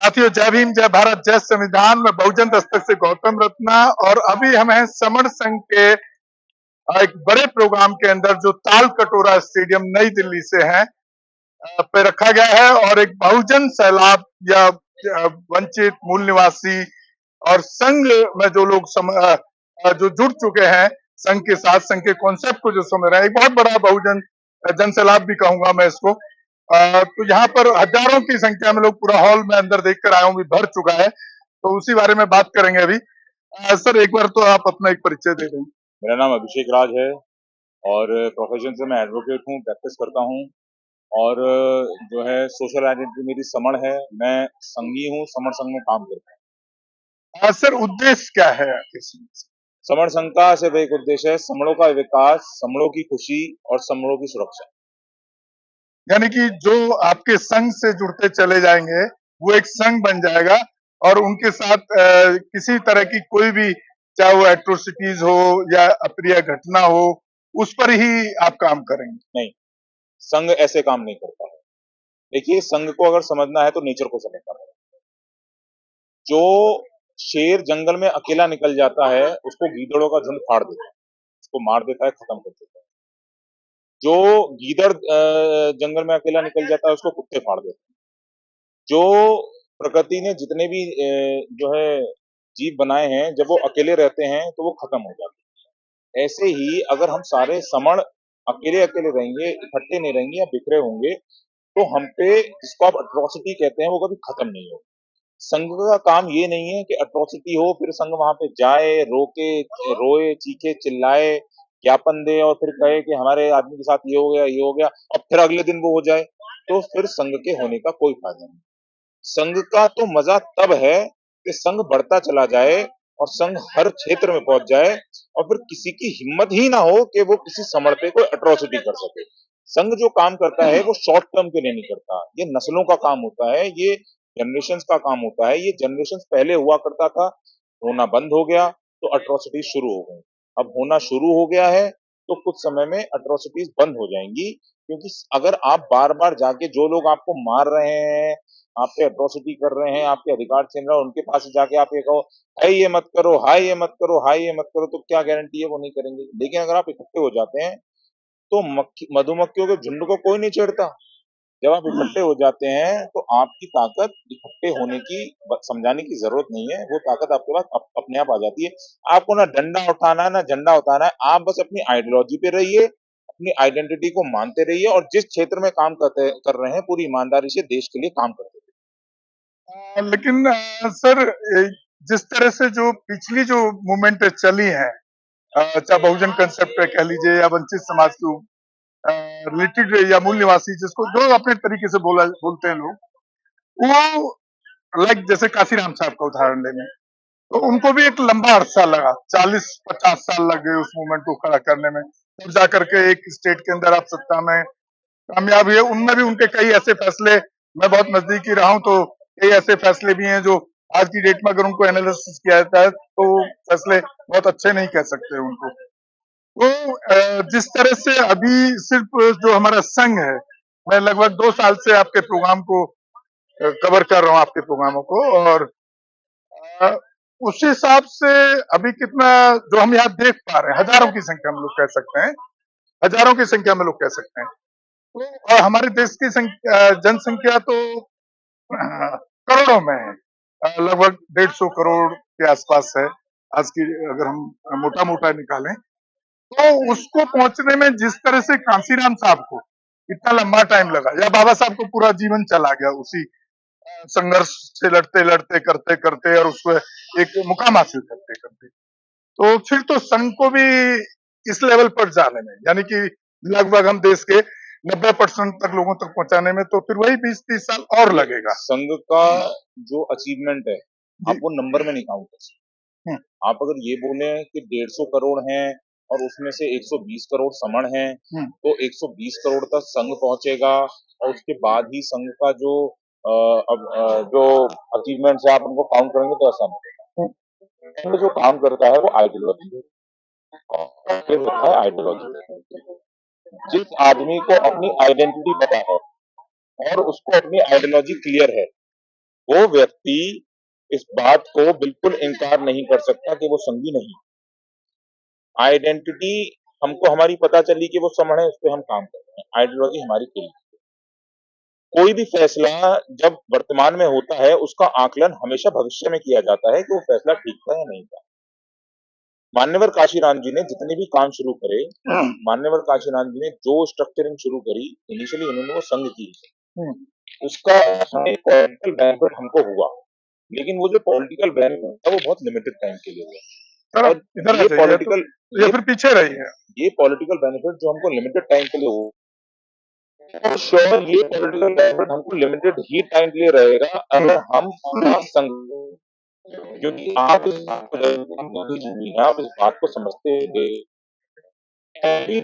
साथियों, जय भीम, जय भारत, जय संविधान में बहुजन दस्तक से गौतम रत्ना। और अभी हम हैं समण संघ के एक बड़े प्रोग्राम के अंदर जो ताल कटोरा स्टेडियम नई दिल्ली से है पे रखा गया है। और एक बहुजन सैलाब या वंचित मूल निवासी और संघ में जो लोग जो जुड़ चुके हैं संघ के साथ, संघ के कॉन्सेप्ट को जो समझ रहे हैं, एक बहुत बड़ा बहुजन जन सैलाब भी कहूंगा मैं इसको। तो यहाँ पर हजारों की संख्या में लोग पूरा हॉल में अंदर देखकर आया हूँ, भी भर चुका है, तो उसी बारे में बात करेंगे अभी। सर, एक बार तो आप अपना एक परिचय दे दें। मेरा नाम अभिषेक राज है और प्रोफेशन से मैं एडवोकेट हूँ, प्रैक्टिस करता हूँ और जो है सोशल आइडेंटिटी मेरी समण है। मैं संघी हूँ, समण संघ में काम करता हूँ। सर, उद्देश्य क्या है इसमें? समण संघ का सिर्फ एक उद्देश्य है, समणों का विकास, समणों की खुशी और समणों की सुरक्षा। यानी कि जो आपके संघ से जुड़ते चले जाएंगे वो एक संघ बन जाएगा और उनके साथ किसी तरह की कोई भी, चाहे वो एट्रोसिटीज हो या अप्रिय घटना हो, उस पर ही आप काम करेंगे? नहीं, संघ ऐसे काम नहीं करता है। देखिए, संघ को अगर समझना है तो नेचर को समझना है। जो शेर जंगल में अकेला निकल जाता है उसको गीदड़ों का झुंड फाड़ देता है, उसको मार देता है, खत्म कर देता है। जो गीदड़ जंगल में अकेला निकल जाता है उसको कुत्ते फाड़ देते हैं। जो प्रकृति ने जितने भी जो है जीव बनाए हैं, जब वो अकेले रहते हैं तो वो खत्म हो जाते हैं। ऐसे ही अगर हम सारे समण अकेले अकेले रहेंगे, इकट्ठे नहीं रहेंगे या बिखरे होंगे, तो हम पे जिसको आप अट्रॉसिटी कहते हैं वो कभी खत्म नहीं होगी। संघ का काम ये नहीं है कि अट्रॉसिटी हो फिर संघ वहां पे जाए, रोके, रोए, चीखे, चिल्लाए, ज्ञापन दे और फिर कहे कि हमारे आदमी के साथ ये हो गया, ये हो गया, और फिर अगले दिन वो हो जाए, तो फिर संघ के होने का कोई फायदा नहीं। संघ का तो मजा तब है कि संघ बढ़ता चला जाए और संघ हर क्षेत्र में पहुंच जाए और फिर किसी की हिम्मत ही ना हो कि वो किसी समण पे कोई अट्रॉसिटी कर सके। संघ जो काम करता है वो शॉर्ट टर्म के लिए नहीं करता, ये नस्लों का काम होता है, ये जनरेशंस का काम होता है। ये जनरेशंस पहले हुआ करता था, होना बंद हो गया तो अट्रॉसिटी शुरू हो गई। अब होना शुरू हो गया है तो कुछ समय में अट्रॉसिटीज बंद हो जाएंगी, क्योंकि अगर आप बार बार जाके जो लोग आपको मार रहे हैं, आप पे अट्रॉसिटी कर रहे हैं, आपके अधिकार छीन रहे हैं, उनके पास जाके आप ये कहो हाय ये मत करो, हाय ये मत करो, हाय ये मत करो, तो क्या गारंटी है वो नहीं करेंगे। लेकिन अगर आप इकट्ठे हो जाते हैं तो मधुमक्खियों के झुंड को कोई नहीं छेड़ता। जब आप इकट्ठे हो जाते हैं तो आपकी ताकत इकट्ठे होने की समझाने की जरूरत नहीं है, वो ताकत आपके पास अपने आप आ जाती है। आपको ना डंडा उठाना है ना झंडा उठाना है, आप बस अपनी आइडियोलॉजी पे रहिए, अपनी आइडेंटिटी को मानते रहिए और जिस क्षेत्र में काम कर रहे हैं पूरी ईमानदारी से देश के लिए काम करते रहिए। लेकिन सर, जिस तरह से जो पिछली जो मूवमेंट चली है, चाहे बहुजन कंसेप्ट पे कह लीजिए या वंचित समाज के रिलेटेड या मूल निवासी, जिसको जो अपने तरीके से बोलते हैं लोग, वो लाइक जैसे काशीराम साहब का उदाहरण लेने, तो उनको भी एक लंबा अरसा लगा, 40-50 साल लग गए उस मूवमेंट को खड़ा करने में, तब जाकर के एक स्टेट के अंदर आप सत्ता में कामयाब हुए। उनमें भी उनके कई ऐसे फैसले, मैं बहुत नजदीकी रहा हूं, तो कई ऐसे फैसले भी हैं जो आज की डेट में अगर उनको एनालिसिस किया जाता है तो फैसले बहुत अच्छे नहीं कह सकते उनको। तो जिस तरह से अभी सिर्फ जो हमारा संघ है, मैं लगभग 2 साल से आपके प्रोग्राम को कवर कर रहा हूँ, आपके प्रोग्रामों को, और अ, उस हिसाब से अभी कितना जो हम यहाँ देख पा रहे हैं, हजारों की संख्या में लोग कह सकते हैं, हजारों की संख्या में लोग कह सकते हैं। तो हमारे देश की जनसंख्या तो करोड़ों में है, लगभग 150 करोड़ के आसपास है आज की, अगर हम मोटा मोटा निकालें। तो उसको पहुंचने में जिस तरह से कांसीराम साहब को इतना लंबा टाइम लगा, या बाबा साहब को पूरा जीवन चला गया उसी संघर्ष से लड़ते लड़ते करते करते और उसको एक मुकाम हासिल करते करते, तो फिर तो संघ को भी इस लेवल पर जाने में, यानी कि लगभग हम देश के 90% तक लोगों तक पहुंचाने में, तो फिर वही 20-30 साल और लगेगा। संघ का जो अचीवमेंट है आप वो नंबर में नहीं काउंट कर सकते। आप अगर ये बोले कि 150 करोड़ हैं और उसमें से 120 करोड़ समण हैं, तो 120 करोड़ तक संघ पहुंचेगा और उसके बाद ही संघ का जो जो अचीवमेंट्स है आप उनको काउंट करेंगे तो ऐसा नहीं। संघ जो काम करता है वो आइडियोलॉजी है, आइडियोलॉजी। जिस आदमी को अपनी आइडेंटिटी पता है और उसको अपनी आइडियोलॉजी क्लियर है, वो व्यक्ति इस बात को बिल्कुल इनकार नहीं कर सकता कि वो संघी नहीं। आइडेंटिटी हमको हमारी पता चली कि वो समण है, उस पे हम काम कर रहे हैं। आइडियोलॉजी हमारी खेल। कोई भी फैसला जब वर्तमान में होता है, उसका आकलन हमेशा भविष्य में किया जाता है कि वो फैसला ठीक था या नहीं था। मान्यवर काशीराम जी ने जितने भी काम शुरू करे, मान्यवर काशीराम जी ने जो स्ट्रक्चरिंग शुरू करी, इनिशियली उन्होंने वो संघ की। उसका हमें पॉलिटिकल बेनिफिट हमको हुआ, लेकिन वो जो पॉलिटिकल बेनिफिट था वो बहुत लिमिटेड टाइम के लिए हुआ। सर और आप इधर आ ये जाइए, तो पॉलिटिकल या ये फिर पीछे रहिए। ये पॉलिटिकल बेनिफिट जो हमको लिमिटेड टाइम के लिए हुआ, तो श्योर ये पॉलिटिकल बेनिफिट हमको लिमिटेड ही टाइम के लिए रहेगा अगर हम पूरा संघ, क्योंकि आप इस बात को आप इस बात को समझते हुए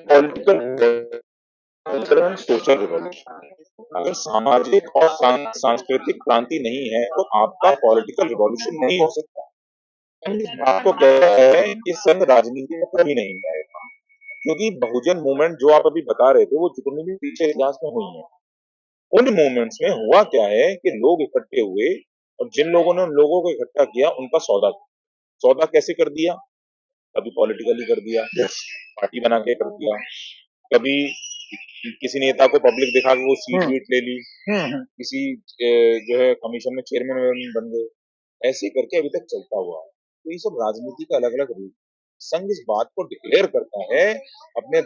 पॉलिटिकल सोशल रिवॉल्यूशन, अगर सामाजिक और सांस्कृतिक क्रांति नहीं है तो आपका पॉलिटिकल रिवॉल्यूशन नहीं हो सकता। हम इस बात को कह रहे हैं कि संघ राजनीति में कभी नहीं आएगा, क्योंकि बहुजन मूवमेंट जो आप अभी बता रहे थे वो जितनी भी पीछे इतिहास में हुई है, उन मूवमेंट्स में हुआ क्या है कि लोग इकट्ठे हुए और जिन लोगों ने उन लोगों को इकट्ठा किया उनका सौदा कैसे कर दिया? कभी पॉलिटिकली कर दिया, पार्टी बना के कर दिया, कभी किसी नेता को पब्लिक दिखा के वो सीट वीट ले ली, किसी जो है कमीशन में चेयरमैन बन गए, ऐसे करके अभी तक चलता हुआ। तो ये सब राजनीति का अलग अलग रूप। संघ इस बात को डिक्लेयर करता है अपने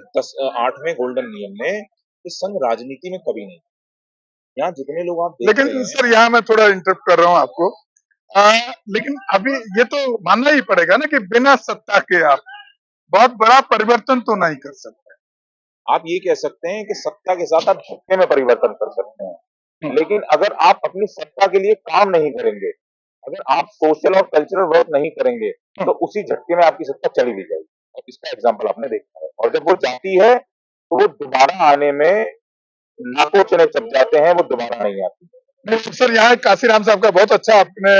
8वें गोल्डन नियम में कि संघ राजनीति में कभी नहीं। यहाँ जितने लोग आप देख रहे लेकिन हैं, सर यहाँ मैं थोड़ा इंटरप्ट कर रहा हूँ आपको। लेकिन अभी ये तो मानना ही पड़ेगा ना कि बिना सत्ता के आप बहुत बड़ा परिवर्तन तो नहीं कर सकते। आप ये कह सकते हैं कि सत्ता के साथ आप झटके में परिवर्तन कर सकते हैं, लेकिन अगर आप अपनी सत्ता के लिए काम नहीं करेंगे, अगर आप सोशल और कल्चरल वर्क नहीं करेंगे, तो उसी झटके में आपकी सत्ता चली भी जाएगी। और इसका एग्जाम्पल आपने देखा है। और जब वो जाती है तो वो दोबारा आने में लाखों चने चप जाते हैं, वो दोबारा नहीं आती। नहीं सर, यहाँ काशीराम साहब का बहुत अच्छा आपने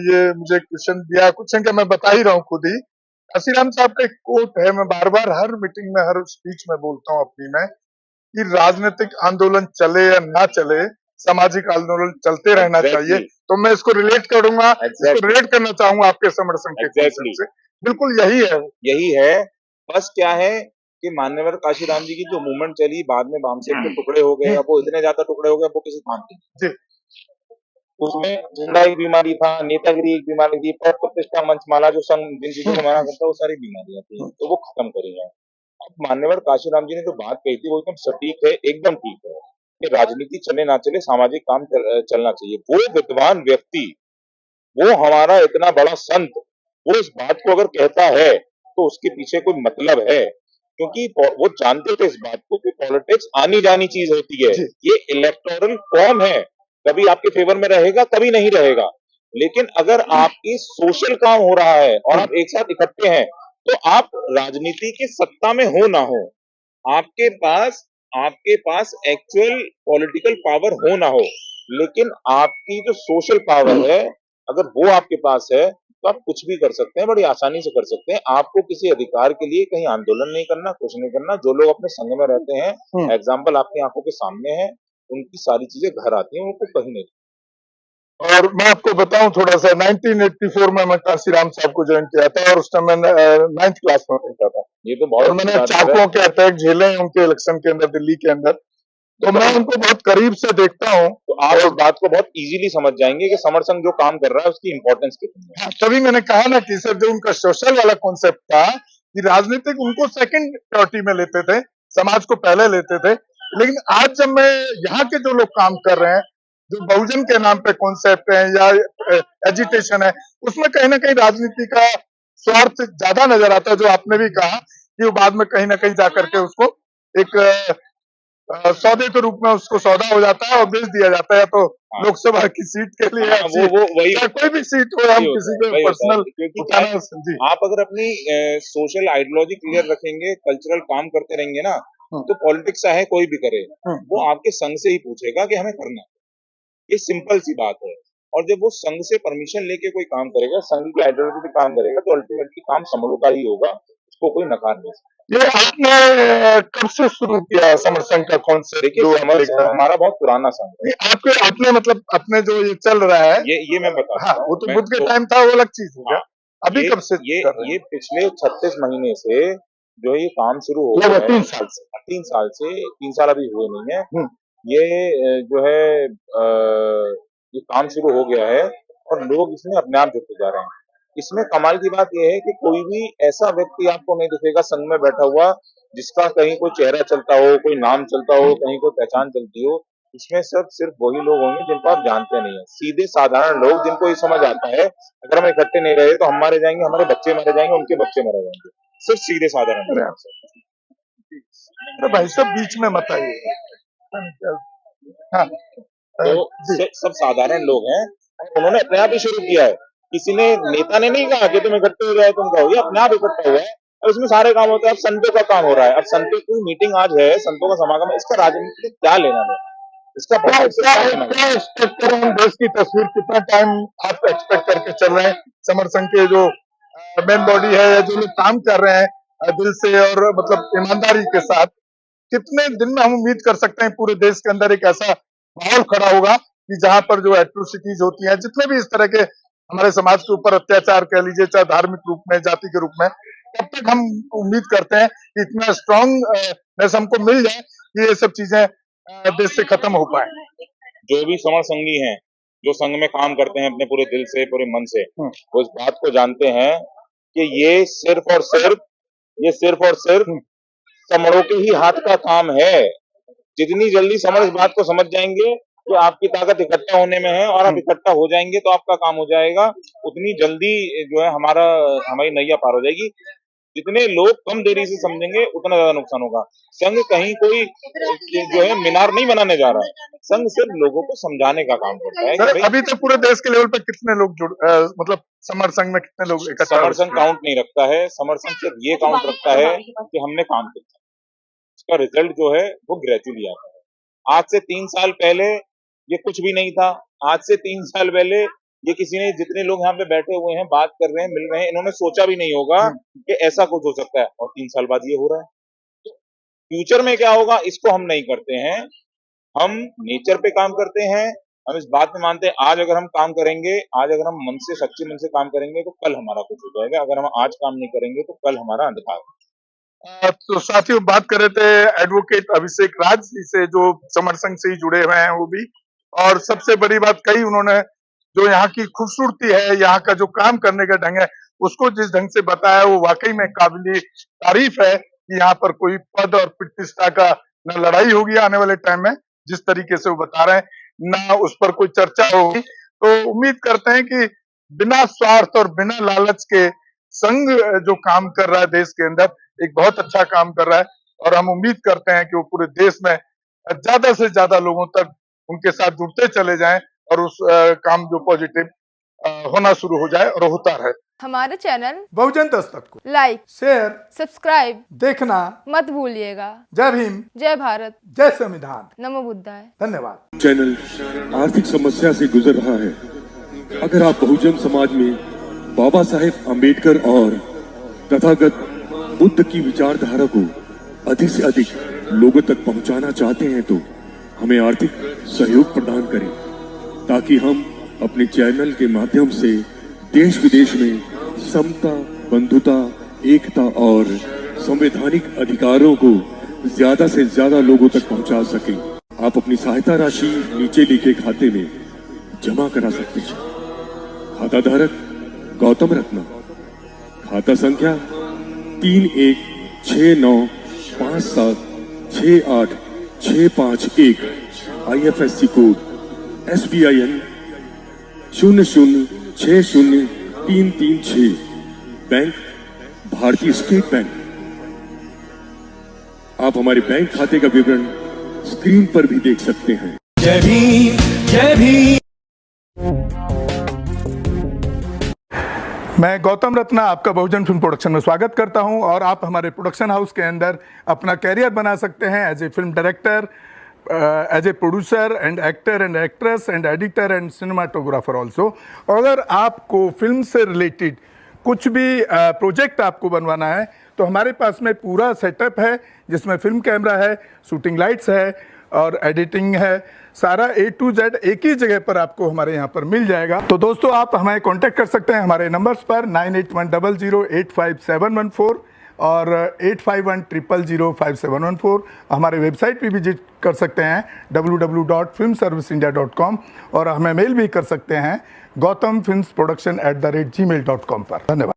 ये मुझे क्वेश्चन दिया। क्वेश्चन का मैं बता ही रहा हूँ खुद ही। काशीराम साहब का एक कोट है, मैं बार बार हर मीटिंग में, हर स्पीच में बोलता हूँ अपनी में, कि राजनीतिक आंदोलन चले या ना चले, सामाजिक आंदोलन चलते रहना चाहिए। तो मैं इसको रिलेट करूंगा, इसको रिलेट करना चाहूंगा आपके समर्थन के कॉन्सेप्ट से। बिल्कुल यही है। बस क्या है कि मान्यवर काशीराम जी की जो मूवमेंट चली, बाद में वामसेन के टुकड़े हो गए, अब वो इतने ज्यादा टुकड़े हो गए, अब वो किसी काम के नहीं। उसमें गुंडा एक बीमारी था, नेतागिरी एक बीमारी थी, पद प्रतिष्ठा मंचमाला जो संघ जिन चीजों को मना करता है, वो सारी बीमारियां थी, तो वो खत्म करी है। अब मान्यवर काशीराम जी ने जो बात कही थी वो एकदम सटीक है, एकदम ठीक है कि राजनीति चले ना चले, सामाजिक काम चलना चाहिए। वो विद्वान व्यक्ति, वो हमारा इतना बड़ा संत, वो इस बात को अगर कहता है तो उसके पीछे कोई मतलब है, क्योंकि वो जानते थे इस बात को कि पॉलिटिक्स आनी जानी चीज होती है। ये इलेक्टोरल फॉर्म है, कभी आपके फेवर में रहेगा, कभी नहीं रहेगा। लेकिन अगर आपकी सोशल काम हो रहा है और आप एक साथ इकट्ठे हैं, तो आप राजनीति की सत्ता में हो ना हो, आपके पास आपके पास एक्चुअल पॉलिटिकल पावर हो ना हो, लेकिन आपकी जो सोशल पावर है, अगर वो आपके पास है, तो आप कुछ भी कर सकते हैं, बड़ी आसानी से कर सकते हैं। आपको किसी अधिकार के लिए कहीं आंदोलन नहीं करना, कुछ नहीं करना। जो लोग अपने संघ में रहते हैं, एग्जाम्पल आपकी आंखों के सामने है, उनकी सारी चीजें घर आती हैं, उनको कहीं नहीं। और मैं आपको बताऊं थोड़ा सा, 1984 में मैं काशीराम साहब को ज्वाइन किया था और उस टाइम मैं 9th क्लास में पढ़ता था। ये तो बहुत, और मैंने चाकुओं के अटैक झेले उनके इलेक्शन के अंदर, दिल्ली के अंदर, तो मैं उनको बहुत करीब से देखता हूँ। तो आप इस बात को बहुत इजीली समझ जाएंगे कि समर संघ जो काम कर रहा है उसकी इंपॉर्टेंस कितनी है। तभी मैंने कहा ना कि सर, जो उनका सोशल वाला कॉन्सेप्ट था कि राजनीतिक उनको सेकंड प्रायोरिटी में लेते थे, समाज को पहले लेते थे। लेकिन आज जब मैं यहाँ के जो लोग काम कर रहे हैं, जो बहुजन के नाम पे कॉन्सेप्ट है या एजिटेशन है, उसमें कहीं ना कहीं राजनीति का स्वार्थ ज्यादा नजर आता है। जो आपने भी कहा कि वो बाद में कहीं ना कहीं जाकर के उसको एक सौदे के रूप में उसको सौदा हो जाता है और बेच दिया जाता है। तो लोकसभा की सीट के लिए वो वही कोई भी सीट हो, हम किसी को पर्सनल उठाना। आप अगर अपनी सोशल आइडियोलॉजी क्लियर रखेंगे, कल्चरल काम करते रहेंगे ना, तो पॉलिटिक्स चाहे कोई भी करे, वो आपके संघ से ही पूछेगा कि हमें करना है। ये सिंपल सी बात है। और जब वो संघ से परमिशन लेके कोई काम करेगा, संघ की आइडियोलॉजी पे काम करेगा, तो अल्टीमेटली काम समूह का ही होगा, उसको कोई नकार नहीं सकता। ये आपने कब से शुरू किया समर संघ का कॉन्सेप्ट? देखिए जो समर हमारे हमारा बहुत पुराना संघ है। आपके आपने मतलब अपने जो ये चल रहा है, ये मैं बता हाँ, देता वो हूँ। तो मैं बुद्ध के तो टाइम था, वो अलग चीज हो गया। हाँ, अभी ये कब से ये कर रहे ये हैं? पिछले 36 महीने से जो है ये काम शुरू हो गया लगभग है। 3 साल से। 3 साल से, 3 साल अभी हुए नहीं है। हुँ, ये जो है ये काम शुरू हो गया है और लोग इसमें अपने आप जुड़ते जा रहे हैं। इसमें कमाल की बात ये है कि कोई भी ऐसा व्यक्ति आपको नहीं दिखेगा संघ में बैठा हुआ, जिसका कहीं कोई चेहरा चलता हो, कोई नाम चलता हो, कहीं कोई पहचान चलती हो। इसमें सब सिर्फ वही लोग होंगे जिनको आप जानते नहीं हैं। सीधे साधारण लोग जिनको ये समझ आता है, अगर हम इकट्ठे नहीं रहे तो हम मारे जाएँगे, हमारे बच्चे मारे जाएँगे, उनके बच्चे मारे जाएँगे। सिर्फ सीधे साधारण अरे लोग। आप अरे भाई साहब बीच में मत आइए। हाँ, तो जी। सब साधारण लोग हैं और उन्होंने अपने आप ही शुरू किया है। किसी ने नेता ने नहीं कहा कि तुम इकट्ठे हो जाए तुम कहो, ये अपने आप इकट्ठा हुआ है और इसमें सारे काम होते हैं। अब संतों का काम हो रहा है। अब संतों की मीटिंग आज है, संतों का समागम है, इसका राजनीति से क्या लेना देना? इसका क्या पॉलिटिक्स से क्या क्या लेना देना? क्या एक्सपेक्ट कर रहे हैं देश की तस्वीर? कितना टाइम आप एक्सपेक्ट करके चल रहे हैं? समर संघ के जो मेन बॉडी है या जो लोग काम कर रहे हैं दिल से और मतलब ईमानदारी के साथ, कितने दिन में हम उम्मीद कर सकते हैं पूरे देश के अंदर एक ऐसा माहौल खड़ा होगा कि जहां पर जो एट्रोसिटीज होती हैं, जितने भी इस तरह के हमारे समाज के ऊपर अत्याचार कह लीजिए, चाहे धार्मिक रूप में, जाति के रूप में, तब तक हम उम्मीद करते हैं कि इतना स्ट्रांग हमको मिल जाए कि ये सब चीजें देश से खत्म हो पाए। जो भी समर संघी हैं, जो संघ में काम करते हैं अपने पूरे दिल से, पूरे मन से, वो इस बात को जानते हैं कि ये सिर्फ और सिर्फ समरों के ही हाथ का काम है। जितनी जल्दी समर इस बात को समझ जाएंगे कि आपकी ताकत इकट्ठा होने में है और आप इकट्ठा हो जाएंगे तो आपका काम हो जाएगा, उतनी जल्दी जो है हमारी नैया पार हो जाएगी। जितने लोग कम देरी से समझेंगे उतना ज्यादा नुकसान होगा। संघ कहीं कोई जो है मीनार नहीं बनाने जा रहा है। संघ सिर्फ लोगों को समझाने का काम करता है कि सर भाई अभी तक पूरे देश के लेवल पे कितने लोग मतलब समर संघ में कितने लोग इकट्ठा हो समर संघ चुके हैं? काउंट नहीं रखता है। समर संघ सिर्फ ये काउंट रखता है कि हमने काम किया। उसका रिजल्ट जो है वो ग्रेजुअली आता है। आज से 3 साल पहले ये कुछ भी नहीं था। आज से 3 साल पहले ये किसी ने जितने लोग यहाँ पे बैठे हुए हैं, बात कर रहे हैं, मिल रहे हैं, इन्होंने सोचा भी नहीं होगा कि ऐसा कुछ हो सकता है और 3 साल बाद ये हो रहा है। तो फ्यूचर में क्या होगा इसको हम नहीं करते हैं। हम नेचर पे काम करते हैं। हम इस बात में मानते हैं आज अगर हम काम करेंगे, आज अगर हम मन से सच्चे मन से काम करेंगे तो कल हमारा कुछ हो जाएगा। अगर हम आज काम नहीं करेंगे तो कल हमारा अंधकार है। तो साथियों बात कर रहे थे एडवोकेट अभिषेक राज जी से जो समर संघ से ही जुड़े हुए हैं वो भी, और सबसे बड़ी बात कही उन्होंने, जो यहाँ की खूबसूरती है, यहाँ का जो काम करने का ढंग है, उसको जिस ढंग से बताया वो वाकई में काबिल तारीफ है कि यहाँ पर कोई पद और प्रतिष्ठा का न लड़ाई होगी आने वाले टाइम में, जिस तरीके से वो बता रहे हैं, ना उस पर कोई चर्चा होगी। तो उम्मीद करते हैं कि बिना स्वार्थ और बिना लालच के संघ जो काम कर रहा है देश के अंदर, एक बहुत अच्छा काम कर रहा है और हम उम्मीद करते हैं कि वो पूरे देश में ज्यादा से ज्यादा लोगों तक उनके साथ जुड़ते चले जाएं और उस काम जो पॉजिटिव होना शुरू हो जाए और होता रहे। हमारे चैनल बहुजन दस्तक को लाइक, शेयर, सब्सक्राइब देखना मत भूलिएगा। जय भीम, जय भारत, जय संविधान। नमो बुद्धाय। धन्यवाद। चैनल आर्थिक समस्या से गुजर रहा है। अगर आप बहुजन समाज में बाबा साहेब अम्बेडकर और तथागत बुद्ध की विचारधारा को अधिक से अधिक लोगों तक पहुंचाना चाहते हैं तो हमें आर्थिक सहयोग प्रदान करें, ताकि हम अपने चैनल के माध्यम से देश विदेश में समता, बंधुता, एकता और संवैधानिक अधिकारों को ज्यादा से ज्यादा लोगों तक पहुंचा सकें। आप अपनी सहायता राशि नीचे लिखे खाते में जमा करा सकते हैं। खाता धारक गौतम रत्ना, खाता संख्या 316957686551, IFSC कोड SBIN 0060336, बैंक भारतीय स्टेट बैंक। आप हमारे बैंक खाते का विवरण स्क्रीन पर भी देख सकते हैं। जय भीम, जय भीम। मैं गौतम रत्ना आपका बहुजन फिल्म प्रोडक्शन में स्वागत करता हूं और आप हमारे प्रोडक्शन हाउस के अंदर अपना कैरियर बना सकते हैं as a film director, as a producer and actor and actress and editor and cinematographer also. अगर आपको फिल्म से रिलेटेड कुछ भी प्रोजेक्ट आपको बनवाना है तो हमारे पास में पूरा सेटअप है, जिसमें फिल्म कैमरा है, शूटिंग लाइट्स है और एडिटिंग है। सारा A to Z एक ही जगह पर आपको हमारे यहाँ पर मिल जाएगा। तो दोस्तों आप हमें कांटेक्ट कर सकते हैं हमारे नंबर्स पर 9810085714 और 8510005714। हमारे वेबसाइट पे विजिट कर सकते हैं www.filmserviceindia.com और हमें मेल भी कर सकते हैं gautamfilmsproduction@gmail.com पर। धन्यवाद।